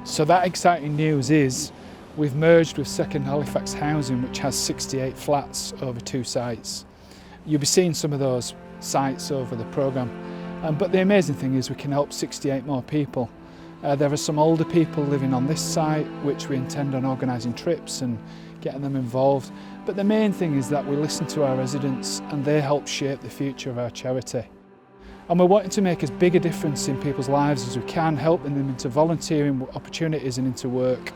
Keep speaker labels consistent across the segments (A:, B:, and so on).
A: So that exciting news is we've merged with Second Halifax Housing, which has 68 flats over 2 sites. You'll be seeing some of those sites over the programme. But the amazing thing is we can help 68 more people. There are some older people living on this site, which we intend on organising trips and getting them involved. But the main thing is that we listen to our residents and they help shape the future of our charity. And we're wanting to make as big a difference in people's lives as we can, helping them into volunteering opportunities and into work.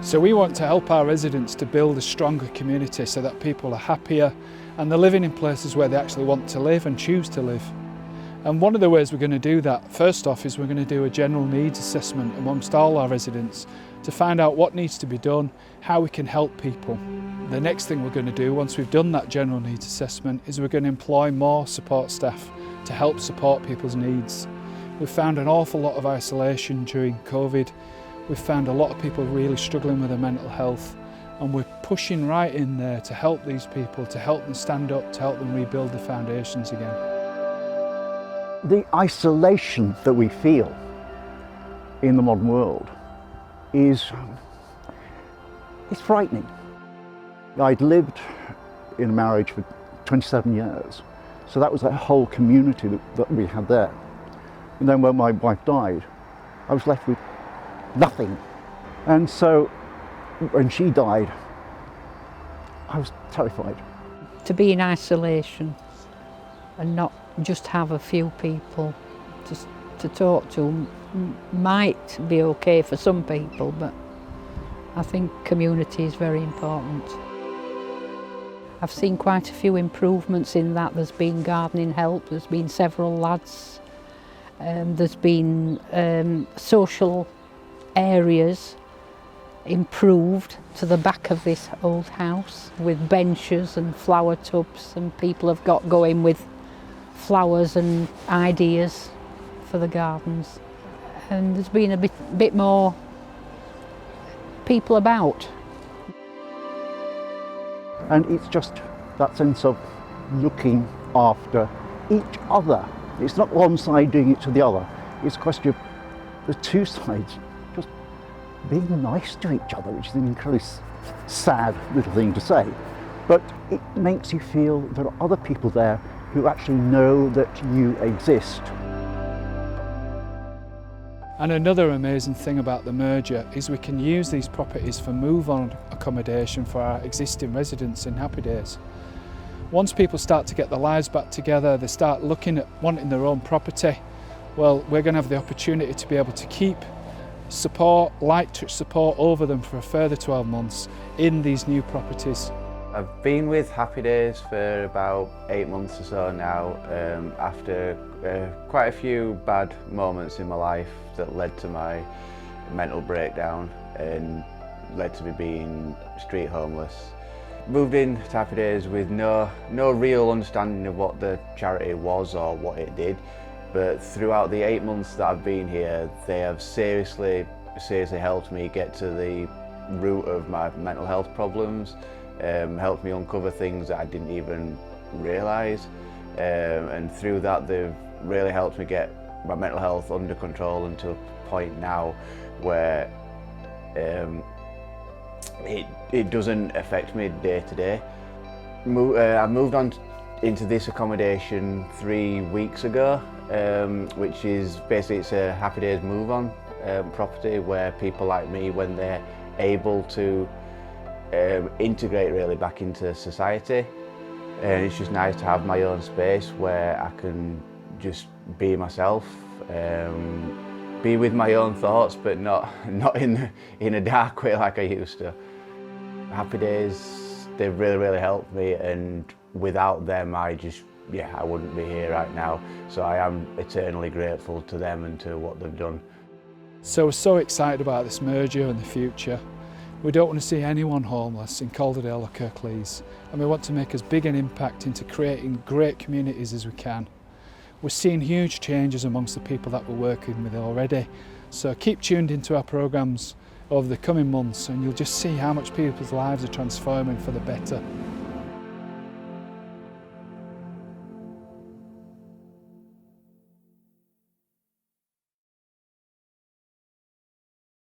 A: So we want to help our residents to build a stronger community so that people are happier and they're living in places where they actually want to live and choose to live. And one of the ways we're going to do that, first off, is we're going to do a general needs assessment amongst all our residents to find out what needs to be done, how we can help people. The next thing we're going to do, once we've done that general needs assessment, is we're going to employ more support staff to help support people's needs. We've found an awful lot of isolation during COVID. We've found a lot of people really struggling with their mental health, and we're pushing right in there to help these people, to help them stand up, to help them rebuild the foundations again.
B: The isolation that we feel in the modern world is frightening. I'd lived in a marriage for 27 years, so that was a whole community that we had there. And then when my wife died, I was left with nothing. And so when she died, I was terrified.
C: To be in isolation and not just have a few people to talk to might be okay for some people, but I think community is very important. I've seen quite a few improvements in that. There's been gardening help, there's been several lads, there's been social areas improved to the back of this old house with benches and flower tubs, and people have got going with flowers and ideas for the gardens. And there's been a bit more people about.
B: And it's just that sense of looking after each other. It's not one side doing it to the other. It's a question of the two sides just being nice to each other, which is an incredibly sad little thing to say. But it makes you feel there are other people there who actually know that you exist.
A: And another amazing thing about the merger is we can use these properties for move-on accommodation for our existing residents in Happy Days. Once people start to get their lives back together, they start looking at wanting their own property, well, we're going to have the opportunity to be able to keep support, light touch support over them for a further 12 months in these new properties.
D: I've been with Happy Days for about 8 months or so now, after quite a few bad moments in my life that led to my mental breakdown and led to me being street homeless. Moved in to Happy Days with no real understanding of what the charity was or what it did, but throughout the 8 months that I've been here, they have seriously helped me get to the root of my mental health problems. Helped me uncover things that I didn't even realise, and through that they've really helped me get my mental health under control and to a point now where it doesn't affect me day to day. I moved on into this accommodation 3 weeks ago, which is basically it's a Happy Days move-on property where people like me, when they're able to integrate really back into society, and it's just nice to have my own space where I can just be myself, be with my own thoughts, but not in a dark way like I used to. Happy Days, they've really helped me, and without them I wouldn't be here right now, so I am eternally grateful to them and to what they've done.
A: So we're so excited about this merger and the future. We don't want to see anyone homeless in Calderdale or Kirklees, and we want to make as big an impact into creating great communities as we can. We're seeing huge changes amongst the people that we're working with already, so keep tuned into our programmes over the coming months and you'll just see how much people's lives are transforming for the better.